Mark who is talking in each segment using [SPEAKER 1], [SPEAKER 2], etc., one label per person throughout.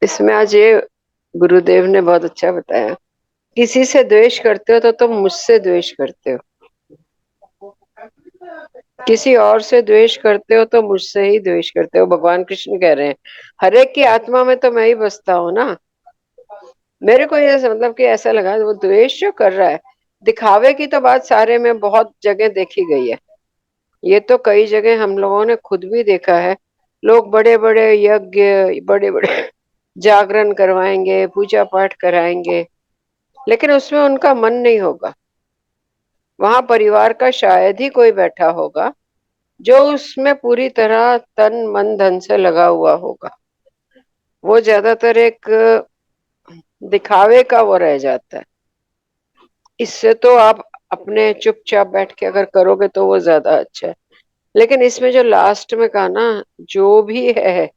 [SPEAKER 1] इसमें आज ये गुरुदेव ने बहुत अच्छा बताया। किसी से द्वेष करते हो तो तुम मुझसे द्वेष करते हो, किसी और से द्वेष करते हो तो मुझसे ही द्वेष करते हो। भगवान कृष्ण कह रहे हैं हर एक की आत्मा में तो मैं ही बसता हूँ ना। मेरे को ये मतलब कि ऐसा लगा वो द्वेष जो कर रहा है, दिखावे की तो बात सारे में बहुत जगह देखी गई है। ये तो कई जगह हम लोगों ने खुद भी देखा है। लोग बड़े बड़े यज्ञ, बड़े बड़े जागरण करवाएंगे, पूजा पाठ कराएंगे, लेकिन उसमें उनका मन नहीं होगा। वहां परिवार का शायद ही कोई बैठा होगा जो उसमें पूरी तरह तन मन धन से लगा हुआ होगा। वो ज्यादातर एक दिखावे का वो रह जाता है। इससे तो आप अपने चुपचाप बैठ के अगर करोगे तो वो ज्यादा अच्छा है। लेकिन इसमें जो लास्ट में कहा ना, जो भी है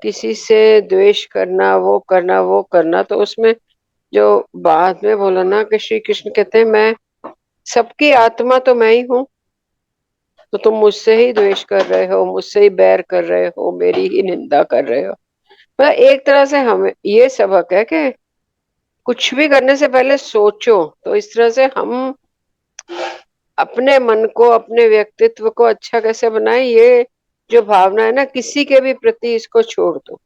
[SPEAKER 1] किसी से द्वेष करना, वो करना वो करना, तो उसमें जो बाद में बोला ना कि श्री कृष्ण कहते हैं मैं सबकी आत्मा तो मैं ही हूँ, तो तुम मुझसे ही द्वेष कर रहे हो, मुझसे ही बैर कर रहे हो, मेरी ही निंदा कर रहे हो। मतलब एक तरह से हमें ये सबक है कि कुछ भी करने से पहले सोचो। तो इस तरह से हम अपने मन को, अपने व्यक्तित्व को अच्छा कैसे बनाए, ये जो भावना है ना किसी के भी प्रति, इसको छोड़ दो।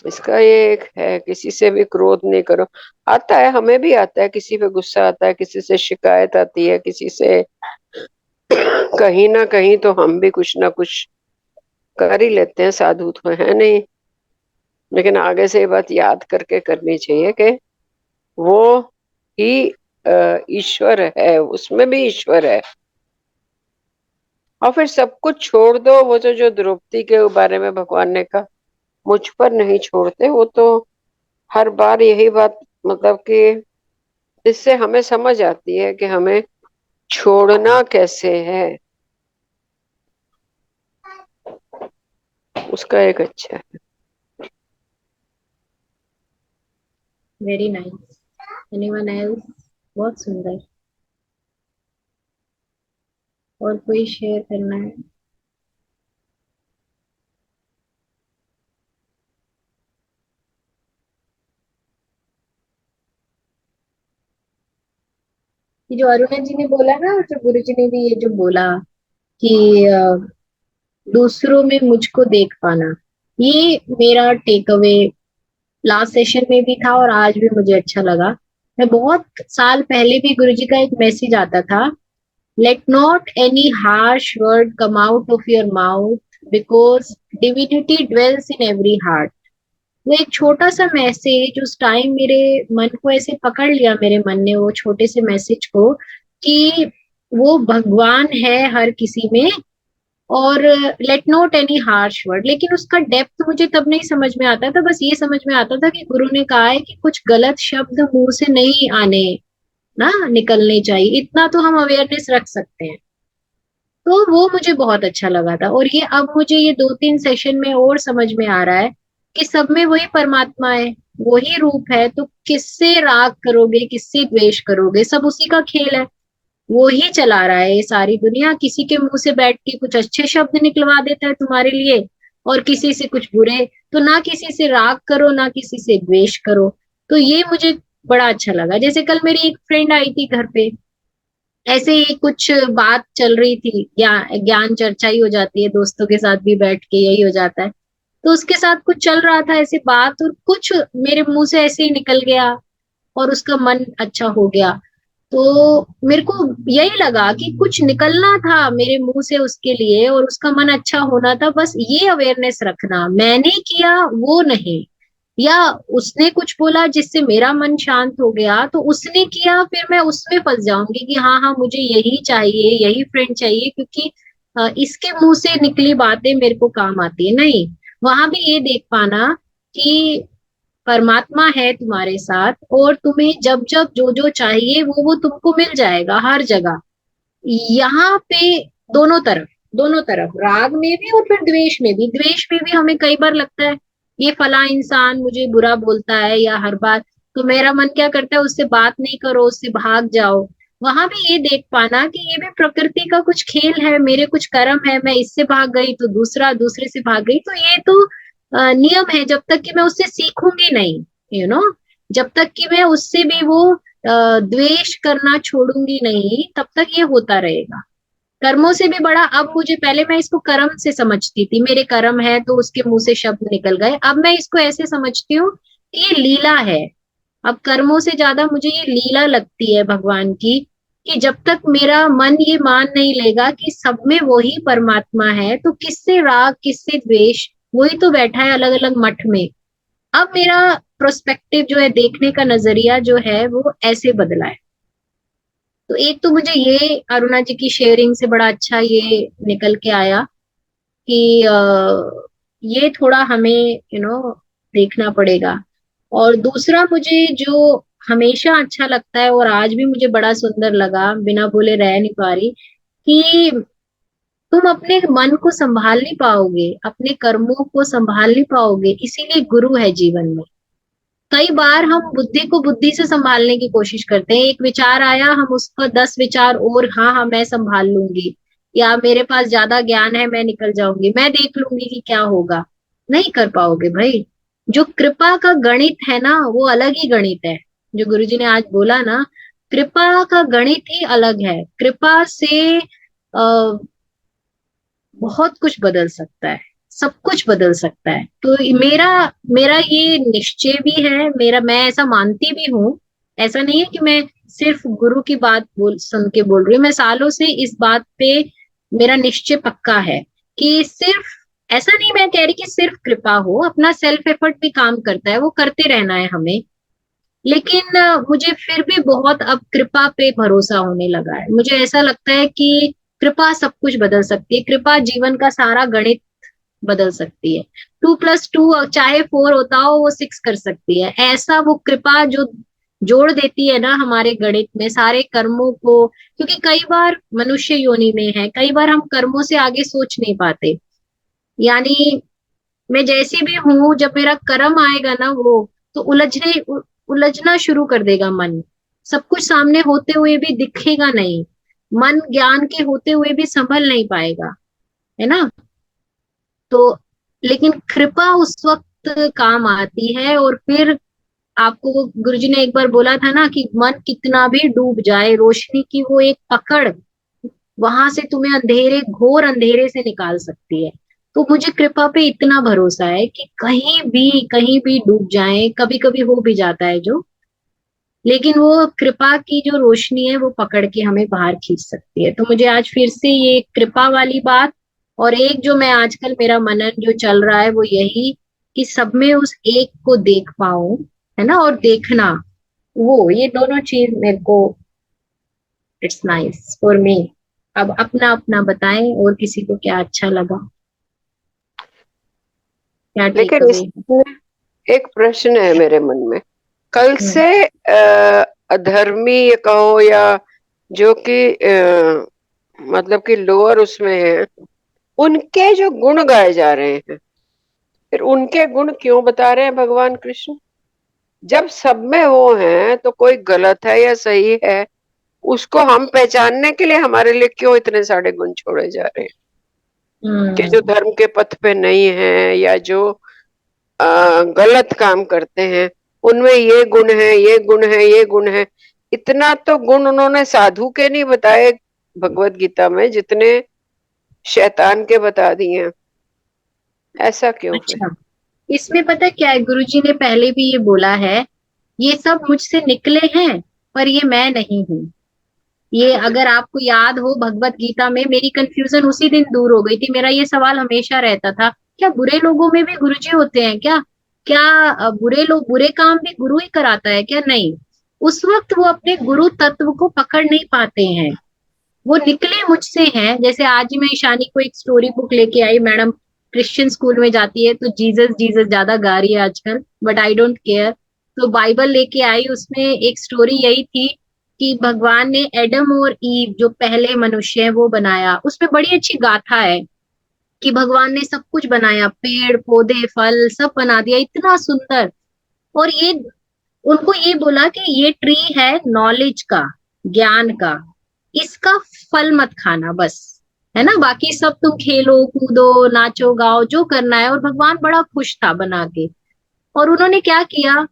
[SPEAKER 1] इसका ये एक है, किसी से भी क्रोध नहीं करो। आता है, हमें भी आता है, किसी पे गुस्सा आता है, किसी से शिकायत आती है, किसी से कहीं ना कहीं तो हम भी कुछ ना कुछ कर ही लेते हैं, साधु तो है नहीं। लेकिन आगे से ये बात याद करके करनी चाहिए कि वो ही ईश्वर है, उसमें भी ईश्वर है। और फिर सब कुछ छोड़ दो। वो जो द्रौपदी के बारे में भगवान ने कहा मुझ पर नहीं छोड़ते, वो तो हर बार यही बात, मतलब कि इससे हमें समझ आती है कि हमें छोड़ना कैसे है। उसका एक अच्छा है।
[SPEAKER 2] Very nice. Anyone else? बहुत सुंदर। और कोई शेयर करना है? ये जो अरुणा जी ने बोला ना, और जो गुरु जी ने भी ये जो बोला कि दूसरों में मुझको देख पाना, ये मेरा टेक अवे लास्ट सेशन में भी था और आज भी मुझे अच्छा लगा। मैं बहुत साल पहले भी गुरु जी का एक मैसेज आता था, let not any harsh word come out of your mouth because divinity dwells in every heart. वो एक छोटा सा मैसेज उस टाइम मेरे मन को ऐसे पकड़ लिया, मेरे मन ने वो छोटे से मैसेज को, कि वो भगवान है हर किसी में। और let not any harsh word, लेकिन उसका डेप्थ मुझे तब नहीं समझ में आता था। बस ये समझ में आता था कि गुरु ने कहा है कि कुछ गलत शब्द मुंह से नहीं आने, ना निकलने चाहिए, इतना तो हम अवेयरनेस रख सकते हैं। तो वो मुझे बहुत अच्छा लगा था। और ये अब मुझे ये 2-3 सेशन में और समझ में आ रहा है कि सब में वही परमात्मा है, वही रूप है। तो किससे राग करोगे, किससे द्वेष करोगे, सब उसी का खेल है। वो ही चला रहा है ये सारी दुनिया। किसी के मुंह से बैठ के कुछ अच्छे शब्द निकलवा देता है तुम्हारे लिए, और किसी से कुछ बुरे। तो ना किसी से राग करो, ना किसी से द्वेष करो। तो ये मुझे बड़ा अच्छा लगा। जैसे कल मेरी एक फ्रेंड आई थी घर पे, ऐसे ही कुछ बात चल रही थी, ज्ञान ज्ञान चर्चा ही हो जाती है, दोस्तों के साथ भी बैठ के यही हो जाता है। तो उसके साथ कुछ चल रहा था ऐसे बात, और कुछ मेरे मुंह से ऐसे ही निकल गया और उसका मन अच्छा हो गया। तो मेरे को यही लगा कि कुछ निकलना था मेरे मुंह से उसके लिए, और उसका मन अच्छा होना था। बस ये अवेयरनेस रखना, मैंने किया वो नहीं, या उसने कुछ बोला जिससे मेरा मन शांत हो गया तो उसने किया, फिर मैं उसमें फंस जाऊंगी कि हाँ हाँ मुझे यही चाहिए, यही फ्रेंड चाहिए, क्योंकि इसके मुंह से निकली बातें मेरे को काम आती है। नहीं, वहां भी ये देख पाना कि परमात्मा है तुम्हारे साथ, और तुम्हें जब जब जो जो चाहिए वो तुमको मिल जाएगा हर जगह। यहाँ पे दोनों तरफ, दोनों तरफ, राग में भी और फिर द्वेष में भी। द्वेष में भी हमें कई बार लगता है ये फला इंसान मुझे बुरा बोलता है या हर बार, तो मेरा मन क्या करता है उससे बात नहीं करो, उससे भाग जाओ। वहां भी ये देख पाना कि ये भी प्रकृति का कुछ खेल है, मेरे कुछ कर्म है, मैं इससे भाग गई तो दूसरा दूसरे से भाग गई, तो ये तो नियम है। जब तक कि मैं उससे सीखूंगी नहीं, जब तक कि मैं उससे भी वो द्वेष करना छोड़ूंगी नहीं, तब तक ये होता रहेगा। कर्मों से भी बड़ा, अब मुझे, पहले मैं इसको कर्म से समझती थी, मेरे कर्म है तो उसके मुंह से शब्द निकल गए, अब मैं इसको ऐसे समझती हूँ कि ये लीला है। अब कर्मों से ज्यादा मुझे ये लीला लगती है भगवान की, कि जब तक मेरा मन ये मान नहीं लेगा कि सब में वही परमात्मा है, तो किससे राग किससे द्वेष, वही तो बैठा है अलग अलग मठ में। अब मेरा प्रोस्पेक्टिव जो है, देखने का नजरिया जो है, वो ऐसे बदला है। तो एक तो मुझे ये अरुणा जी की शेयरिंग से बड़ा अच्छा ये निकल के आया कि ये थोड़ा हमें देखना पड़ेगा। और दूसरा मुझे जो हमेशा अच्छा लगता है और आज भी मुझे बड़ा सुंदर लगा, बिना बोले रह नहीं पा रही, कि तुम अपने मन को संभाल नहीं पाओगे, अपने कर्मों को संभाल नहीं पाओगे, इसीलिए गुरु है जीवन में। कई बार हम बुद्धि को बुद्धि से संभालने की कोशिश करते हैं, एक विचार आया, हम उसका 10 विचार और, हाँ हाँ मैं संभाल लूंगी, या मेरे पास ज्यादा ज्ञान है मैं निकल जाऊंगी, मैं देख लूंगी कि क्या होगा। नहीं कर पाओगे भाई। जो कृपा का गणित है ना, वो अलग ही गणित है। जो गुरुजी ने आज बोला ना, कृपा का गणित ही अलग है। कृपा से बहुत कुछ बदल सकता है, सब कुछ बदल सकता है। तो मेरा मेरा ये निश्चय भी है, मेरा, मैं ऐसा मानती भी हूँ। ऐसा नहीं है कि मैं सिर्फ गुरु की बात बोल सुन के बोल रही हूँ, मैं सालों से इस बात पे मेरा निश्चय पक्का है कि सिर्फ, ऐसा नहीं मैं कह रही कि सिर्फ कृपा हो, अपना सेल्फ एफर्ट भी काम करता है, वो करते रहना है हमें। लेकिन मुझे फिर भी बहुत अब कृपा पे भरोसा होने लगा है। मुझे ऐसा लगता है कि कृपा सब कुछ बदल सकती है, कृपा जीवन का सारा गणित बदल सकती है। 2+2 चाहे 4 होता हो, वो 6 कर सकती है। ऐसा वो कृपा जो जोड़ देती है ना हमारे गणित में सारे कर्मों को, क्योंकि कई बार मनुष्य योनि में है, कई बार हम कर्मों से आगे सोच नहीं पाते। यानी मैं जैसी भी हूं, जब मेरा कर्म आएगा ना, वो तो उलझना शुरू कर देगा मन। सब कुछ सामने होते हुए भी दिखेगा नहीं, मन ज्ञान के होते हुए भी संभल नहीं पाएगा, है ना। तो लेकिन कृपा उस वक्त काम आती है। और फिर आपको गुरुजी ने एक बार बोला था ना कि मन कितना भी डूब जाए, रोशनी की वो एक पकड़ वहां से तुम्हें अंधेरे, घोर अंधेरे से निकाल सकती है। तो मुझे कृपा पे इतना भरोसा है कि कहीं भी डूब जाए, कभी कभी हो भी जाता है जो, लेकिन वो कृपा की जो रोशनी है वो पकड़ के हमें बाहर खींच सकती है। तो मुझे आज फिर से ये कृपा वाली बात, और एक जो मैं आजकल मेरा मनन जो चल रहा है वो यही, कि सब में उस एक को देख पाऊं, है ना, और देखना, वो ये दोनों चीज मेरे को, इट्स नाइस फॉर मी। अब अपना अपना बताएं, और किसी को क्या अच्छा लगा, क्या टेक
[SPEAKER 1] लेकिन
[SPEAKER 2] अवे।
[SPEAKER 1] इसमें एक प्रश्न है मेरे मन में। कल
[SPEAKER 2] हम्म।
[SPEAKER 1] से अधर्मी ये कहो या जो कि मतलब कि लोअर उसमें है, उनके जो गुण गाए जा रहे हैं, फिर उनके गुण क्यों बता रहे हैं भगवान कृष्ण? जब सब में वो हैं तो कोई गलत है या सही है, उसको हम पहचानने के लिए हमारे लिए क्यों इतने सारे गुण छोड़े जा रहे हैं? कि जो
[SPEAKER 2] हम्म।
[SPEAKER 1] धर्म के पथ पे नहीं है या जो गलत काम करते हैं, उनमें ये गुण है, ये गुण है, ये गुण है। इतना तो गुण उन्होंने साधु के नहीं बताए भगवत गीता में, जितने शैतान के बता दिए हैं। ऐसा क्यों फिर?
[SPEAKER 2] अच्छा, इसमें पता है क्या है, गुरुजी ने पहले भी ये बोला है, ये सब मुझसे निकले हैं, पर ये मैं नहीं हूँ। ये अगर आपको याद हो, भगवत गीता में मेरी कंफ्यूजन उसी दिन दूर हो गई थी। मेरा ये सवाल हमेशा रहता था, क्या बुरे लोगों में भी गुरुजी होते हैं क्या? क्या बुरे लोग, बुरे काम भी गुरु ही कराता है क्या? नहीं। उस वक्त वो अपने गुरु तत्व को पकड़ नहीं पाते हैं, वो निकले मुझसे हैं। जैसे आज ही मैं ईशानी को एक स्टोरी बुक लेके आई, मैडम क्रिश्चियन स्कूल में जाती है तो जीसस जीसस ज्यादा गा रही है आजकल, बट आई डोंट केयर। तो बाइबल लेके आई, उसमें एक स्टोरी यही थी कि भगवान ने एडम और ईव जो पहले मनुष्य है वो बनाया। उसमें बड़ी अच्छी गाथा है कि भगवान ने सब कुछ बनाया, पेड़ पौधे फल सब बना दिया, इतना सुंदर। और ये उनको ये बोला कि ये ट्री है नॉलेज का, ज्ञान का, इसका फल मत खाना बस, है ना। बाकी सब तुम खेलो कूदो नाचो गाओ जो करना है। और भगवान बड़ा खुश था बना के। और उन्होंने क्या किया,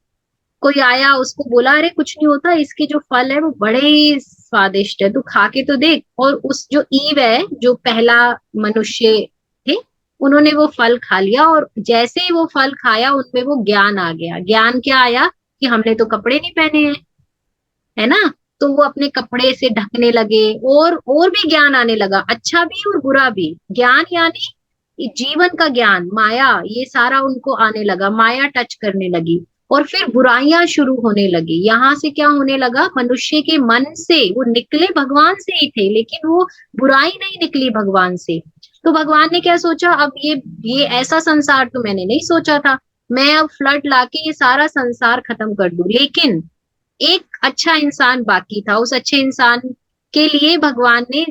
[SPEAKER 2] कोई आया उसको बोला अरे कुछ नहीं होता, इसके जो फल है वो बड़े ही स्वादिष्ट है, तू खा के तो देख। और उस जो ईव है, जो पहला मनुष्य थे, उन्होंने वो फल खा लिया। और जैसे ही वो फल खाया उनमें वो ज्ञान आ गया। ज्ञान क्या आया कि हमने तो कपड़े नहीं पहने हैं, है ना। तो वो अपने कपड़े से ढकने लगे। और भी ज्ञान आने लगा, अच्छा भी और बुरा भी। ज्ञान यानी जीवन का ज्ञान, माया, ये सारा उनको आने लगा। माया टच करने लगी। और फिर बुराइयां शुरू होने लगी। यहाँ से क्या होने लगा, मनुष्य के मन से वो निकले भगवान से ही थे, लेकिन वो बुराई नहीं निकली भगवान से। तो भगवान ने क्या सोचा, अब ये ऐसा संसार तो मैंने नहीं सोचा था। मैं अब फ्लड लाके ये सारा संसार खत्म कर दूं। लेकिन एक अच्छा इंसान बाकी था। उस अच्छे इंसान के लिए भगवान ने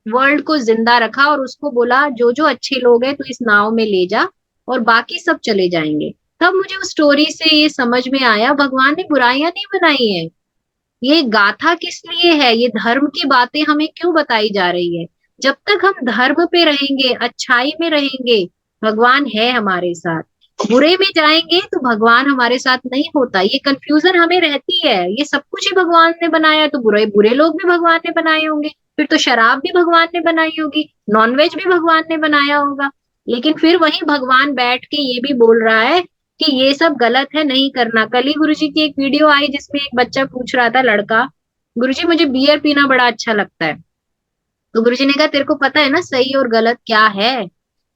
[SPEAKER 2] वर्ल्ड को जिंदा रखा और उसको बोला जो जो अच्छे लोग हैं तू इस नाव में ले जा, और बाकी सब चले जाएंगे। तब मुझे उस स्टोरी से ये समझ में आया, भगवान ने बुराइयां नहीं बनाई है। ये गाथा किस लिए है, ये धर्म की बातें हमें क्यों बताई जा रही है। जब तक हम धर्म पे रहेंगे, अच्छाई में रहेंगे, भगवान है हमारे साथ। बुरे में जाएंगे तो भगवान हमारे साथ नहीं होता। ये कंफ्यूजन हमें रहती है, ये सब कुछ ही भगवान ने बनाया, तो बुरे बुरे लोग भी भगवान ने बनाए होंगे। फिर तो शराब भी भगवान ने बनाई होगी, नॉनवेज भी भगवान ने बनाया होगा। लेकिन फिर वही भगवान बैठ के ये भी बोल रहा है कि ये सब गलत है, नहीं करना। कल ही गुरुजी की एक वीडियो आई जिसमें एक बच्चा पूछ रहा था, लड़का, गुरुजी मुझे बियर पीना बड़ा अच्छा लगता है। तो गुरुजी ने कहा तेरे को पता है ना सही और गलत क्या है।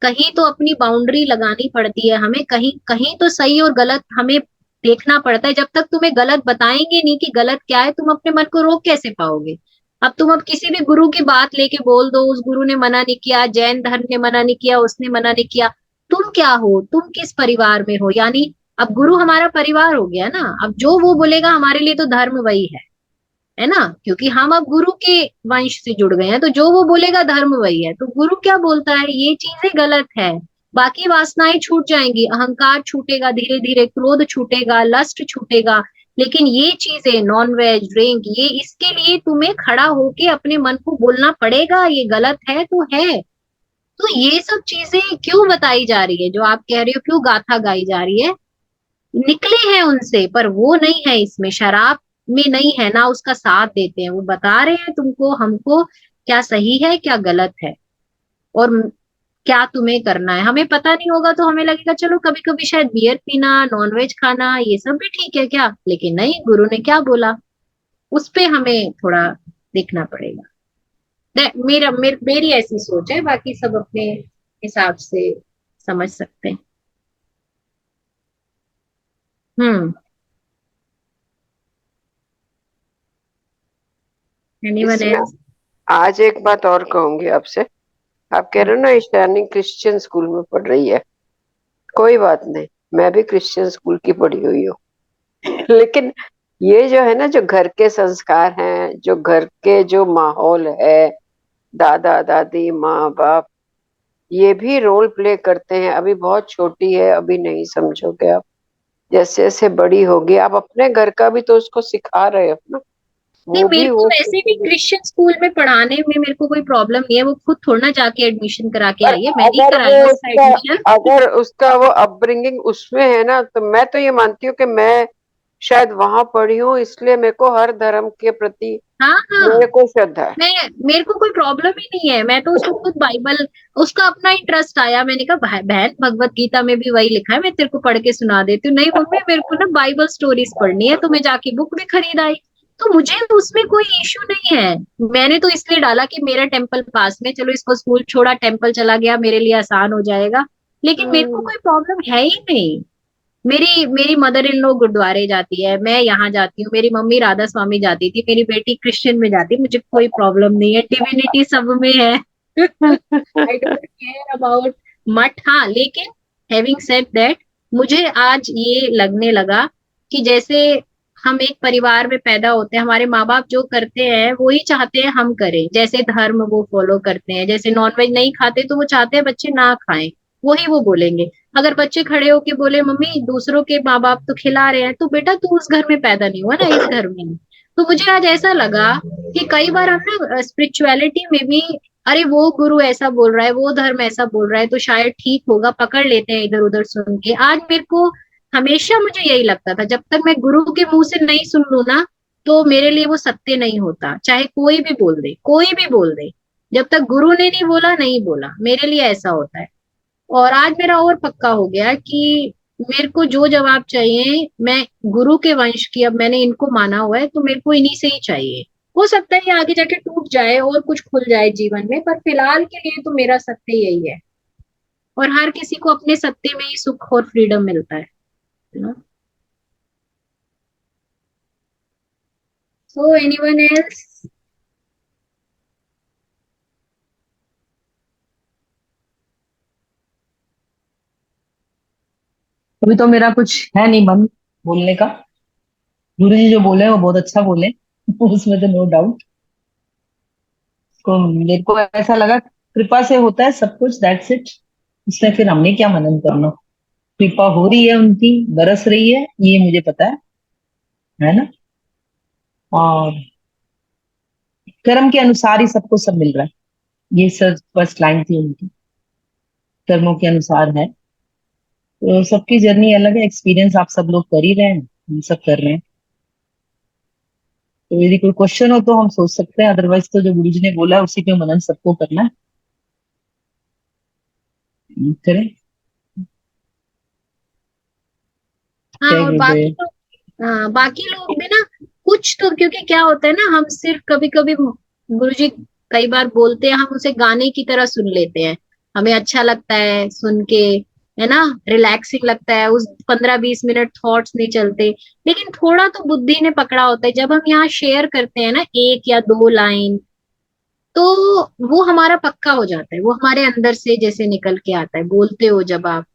[SPEAKER 2] कहीं तो अपनी बाउंड्री लगानी पड़ती है हमें, कहीं कहीं तो सही और गलत हमें देखना पड़ता है। जब तक तुम्हें गलत बताएंगे नहीं कि गलत क्या है, तुम अपने मन को रोक कैसे पाओगे। अब किसी भी गुरु की बात लेके बोल दो, उस गुरु ने मना नहीं किया, जैन धर्म ने मना नहीं किया, उसने मना नहीं किया। तुम क्या हो, तुम किस परिवार में हो, यानी अब गुरु हमारा परिवार हो गया ना। अब जो वो बोलेगा हमारे लिए तो धर्म वही है ना। क्योंकि हम अब गुरु के वंश से जुड़ गए हैं, तो जो वो बोलेगा धर्म वही है। तो गुरु क्या बोलता है ये चीजें गलत है। बाकी वासनाएं छूट जाएंगी, अहंकार छूटेगा, धीरे धीरे क्रोध छूटेगा, लस्ट छूटेगा। लेकिन ये चीजें नॉन वेज ड्रिंक, ये इसके लिए तुम्हें खड़ा होके अपने मन को बोलना पड़ेगा ये गलत है तो है। तो ये सब चीजें क्यों बताई जा रही है, जो आप कह रहे हो क्यों गाथा गाई जा रही है। निकले हैं उनसे, पर वो नहीं है इसमें, शराब में नहीं है ना, उसका साथ देते हैं। वो बता रहे हैं तुमको हमको क्या सही है क्या गलत है, और क्या तुम्हें करना है। हमें पता नहीं होगा तो हमें लगेगा चलो कभी कभी शायद बियर पीना, नॉनवेज खाना ये सब भी ठीक है क्या। लेकिन नहीं, गुरु ने क्या बोला उस पे हमें थोड़ा देखना पड़ेगा। मेरी ऐसी सोच है, बाकी सब अपने हिसाब से समझ सकते हैं। हम्म। एनीवन
[SPEAKER 1] इसमें
[SPEAKER 2] एल्स।
[SPEAKER 1] आज एक बात और कहूंगी आपसे। आप कह रहे हो ना ईशानी क्रिश्चियन स्कूल में पढ़ रही है, कोई बात नहीं, मैं भी क्रिश्चियन स्कूल की पढ़ी हुई हूँ। लेकिन ये जो है ना, जो घर के संस्कार हैं, जो घर के जो माहौल है, दादा दादी माँ बाप, ये भी रोल प्ले करते हैं। अभी बहुत छोटी है, अभी नहीं समझोगे आप। जैसे जैसे बड़ी होगी, आप अपने घर का भी तो उसको सिखा रहे हो ना,
[SPEAKER 2] नहीं,
[SPEAKER 1] वो
[SPEAKER 2] मेरे
[SPEAKER 1] भी
[SPEAKER 2] को
[SPEAKER 1] वो
[SPEAKER 2] वैसे भी
[SPEAKER 1] सीखेगी।
[SPEAKER 2] क्रिश्चियन स्कूल में पढ़ाने में मेरे को कोई प्रॉब्लम नहीं है। वो खुद थोड़ा ना जाके एडमिशन करा के
[SPEAKER 1] पर
[SPEAKER 2] आई है, मैंने ही
[SPEAKER 1] अगर वो
[SPEAKER 2] कराया उसका
[SPEAKER 1] उसका
[SPEAKER 2] एडमिशन।
[SPEAKER 1] अगर उसका वो अपब्रिंगिंग उसमें है ना, तो मैं तो ये मानती हूँ कि मैं शायद वहां पढ़ी हूँ, इसलिए मेरे को हर धर्म के प्रति
[SPEAKER 2] हाँ हाँ।
[SPEAKER 1] मेरे को श्रद्धा है।
[SPEAKER 2] मैं मेरे को कोई प्रॉब्लम ही नहीं है। मैं तो उसको खुद बाइबल, उसका अपना इंटरेस्ट आया, मैंने कहा बहन भगवत गीता में भी वही लिखा है, मैं तेरे को पढ़ के सुना देती हूँ। नहीं मम्मी मेरे को ना बाइबल स्टोरीज पढ़नी है, तो मैं जाके बुक भी खरीद आई। तो मुझे उसमें कोई इश्यू नहीं है। मैंने तो इसलिए डाला कि मेरा टेम्पल पास में, चलो इसको स्कूल छोड़ा टेम्पल चला गया, मेरे लिए आसान हो जाएगा। लेकिन मेरे को
[SPEAKER 1] हम्म।
[SPEAKER 2] कोई प्रॉब्लम है ही नहीं। मेरी मेरी मदर इन लॉ गुरुद्वारे जाती है, मैं यहाँ जाती हूँ, मेरी मम्मी राधा स्वामी जाती थी, मेरी बेटी क्रिश्चियन में जाती है। मुझे कोई प्रॉब्लम नहीं है, डिविनिटी सब में है। आई डोंट केयर अबाउट मठ। हाँ लेकिन हैविंग सेड दैट, मुझे आज ये लगने लगा कि जैसे हम एक परिवार में पैदा होते हैं, हमारे माँ बाप जो करते हैं वो ही चाहते हैं हम करें, जैसे धर्म वो फॉलो करते हैं। जैसे नॉनवेज नहीं खाते तो वो चाहते हैं बच्चे ना खाएं, वही वो बोलेंगे। अगर बच्चे खड़े होके बोले मम्मी दूसरों के माँ बाप तो खिला रहे हैं, तो बेटा तू उस घर में पैदा नहीं हुआ ना, इस घर में नहीं। तो मुझे आज ऐसा लगा कि कई बार हम ना स्पिरिचुअलिटी में भी, अरे वो गुरु ऐसा बोल रहा है, वो धर्म ऐसा बोल रहा है, तो शायद ठीक होगा, पकड़ लेते हैं इधर उधर सुन के। आज मेरे को, हमेशा मुझे यही लगता था, जब तक मैं गुरु के मुंह से नहीं सुन लू ना, तो मेरे लिए वो सत्य नहीं होता, चाहे कोई भी बोल दे, कोई भी बोल दे। जब तक गुरु ने नहीं बोला, नहीं बोला, मेरे लिए ऐसा होता है। और आज मेरा और पक्का हो गया कि मेरे को जो जवाब चाहिए, मैं गुरु के वंश की, अब मैंने इनको माना हुआ है, तो मेरे को इन्हीं से ही चाहिए। हो सकता है ये आगे जाके टूट जाए और कुछ खुल जाए जीवन में, पर फिलहाल के लिए तो मेरा सत्य यही है। और हर किसी को अपने सत्य में ही सुख और फ्रीडम मिलता है ना। So anyone else?
[SPEAKER 3] अभी तो मेरा कुछ है नहीं मन बोलने का। गुरु जी जो बोले वो बहुत अच्छा बोले उसमें तो नो डाउट। तो मेरे को ऐसा लगा कृपा से होता है सब कुछ, दैट्स इट। उसमें फिर हमने क्या मनन करना। कृपा हो रही है उनकी, बरस रही है, ये मुझे पता है ना। और कर्म के अनुसार ही सबको सब मिल रहा है, ये सब फर्स्ट लाइन थी उनकी। कर्मों के अनुसार है, तो सबकी जर्नी अलग है, एक्सपीरियंस आप सब लोग कर ही रहे हैं, हम सब कर रहे हैं। तो यदि कोई क्वेश्चन हो तो हम सोच सकते हैं, अदरवाइज तो जो गुरु जी ने बोला है उसी पे मनन सबको करना है। करें।
[SPEAKER 2] हाँ,
[SPEAKER 3] जय
[SPEAKER 2] और बाकी
[SPEAKER 3] गुरुदेव।
[SPEAKER 2] लोग, हाँ बाकी लोग भी ना, कुछ तो, क्योंकि क्या होता है ना, हम सिर्फ कभी कभी गुरुजी कई बार बोलते हैं, हम उसे गाने की तरह सुन लेते हैं, हमें अच्छा लगता है सुन के, है ना, रिलैक्सिंग लगता है, उस 15-20 मिनट थॉट्स नहीं चलते। लेकिन थोड़ा तो बुद्धि ने पकड़ा होता है, जब हम यहाँ शेयर करते हैं ना 1 या 2 लाइन, तो वो हमारा पक्का हो जाता है, वो हमारे अंदर से जैसे निकल के आता है, बोलते हो जब आप।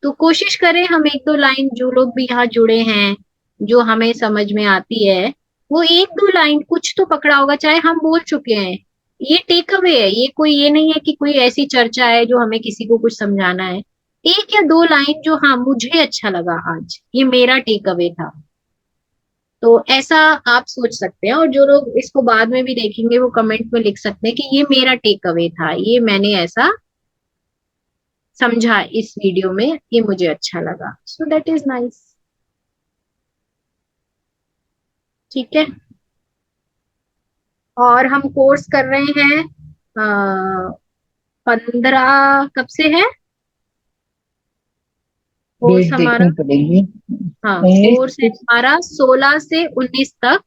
[SPEAKER 2] तो कोशिश करें हम 1-2 लाइन, जो लोग भी यहाँ जुड़े हैं, जो हमें समझ में आती है, वो 1-2 लाइन कुछ तो पकड़ा होगा, चाहे हम बोल चुके हैं। ये टेक अवे है, ये कोई ये नहीं है कि कोई ऐसी चर्चा है जो हमें किसी को कुछ समझाना है। 1 या 2 लाइन जो, हाँ मुझे अच्छा लगा आज, ये मेरा टेक अवे था। तो ऐसा आप सोच सकते हैं, और जो लोग इसको बाद में भी देखेंगे वो कमेंट में लिख सकते हैं कि ये मेरा टेक अवे था, ये मैंने ऐसा समझा इस वीडियो में, ये मुझे अच्छा लगा। So that is nice. ठीक है। और हम कोर्स कर रहे हैं, 15 कब से है कोर्स
[SPEAKER 3] डेट
[SPEAKER 2] हमारा?
[SPEAKER 3] देखनी पड़ेगी।
[SPEAKER 2] हाँ, कोर्स है
[SPEAKER 3] 19।
[SPEAKER 2] हमारा 16 से 19 तक।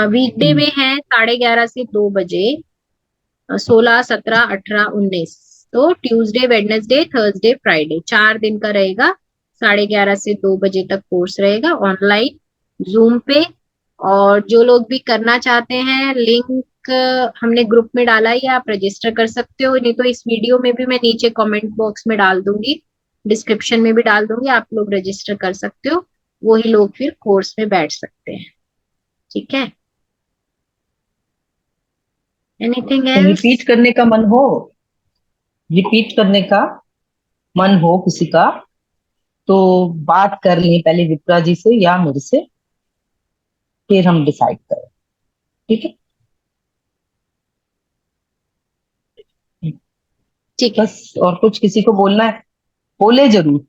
[SPEAKER 2] वीकडे में है 11:30 से 2 बजे, 16, 17, 18, 19। तो ट्यूसडे, वेडनेसडे, थर्सडे, फ्राइडे, 4 दिन का रहेगा। 11:30 से 2 बजे तक कोर्स रहेगा ऑनलाइन, जूम पे। और जो लोग भी करना चाहते हैं, लिंक हमने ग्रुप में डाला है, या आप रजिस्टर कर सकते हो, नहीं तो इस वीडियो में भी मैं नीचे कमेंट बॉक्स में डाल दूंगी, डिस्क्रिप्शन में भी डाल दूंगी, आप लोग रजिस्टर कर सकते हो। वही लोग फिर कोर्स में बैठ सकते हैं। ठीक है। Anything else?
[SPEAKER 3] रिपीट करने का मन हो, रिपीट करने का मन हो किसी का, तो बात कर लें पहले विप्रा जी से या मेरे से, फिर हम डिसाइड करें। ठीक है।
[SPEAKER 2] ठीक है।
[SPEAKER 3] बस और कुछ किसी को बोलना है, बोले जरूर।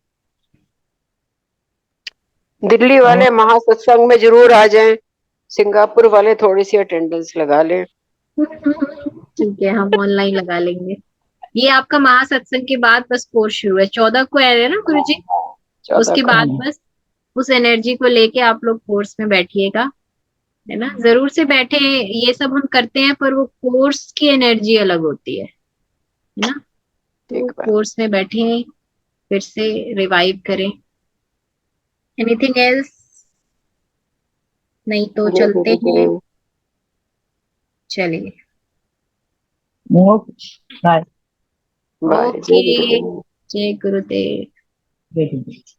[SPEAKER 1] दिल्ली
[SPEAKER 3] और
[SPEAKER 1] वाले महासत्संग में जरूर आ जाएं, सिंगापुर वाले थोड़ी सी अटेंडेंस लगा लें।
[SPEAKER 2] ठीक है, हम ऑनलाइन लगा लेंगे। ये आपका महासत्संग के बाद बस कोर्स शुरू है, 14 को है ना गुरु जी?
[SPEAKER 1] 14
[SPEAKER 2] उसके
[SPEAKER 1] को
[SPEAKER 2] बाद
[SPEAKER 1] है।
[SPEAKER 2] बस उस एनर्जी को लेके आप लोग कोर्स में बैठिएगा, है ना, जरूर से बैठे। ये सब हम करते हैं, पर वो कोर्स की एनर्जी अलग होती है ना। तो
[SPEAKER 1] ठीक बात।
[SPEAKER 2] कोर्स में बैठे, फिर से रिवाइव करें। Anything else? नहीं तो
[SPEAKER 1] जय
[SPEAKER 2] चलते हैं।
[SPEAKER 1] गुरुदेव।
[SPEAKER 2] चलिए।
[SPEAKER 3] Okay, bye.
[SPEAKER 1] बाय। जय
[SPEAKER 2] ओके।
[SPEAKER 1] गुरुदेव।
[SPEAKER 2] जय गुरुदेव।
[SPEAKER 3] Very good.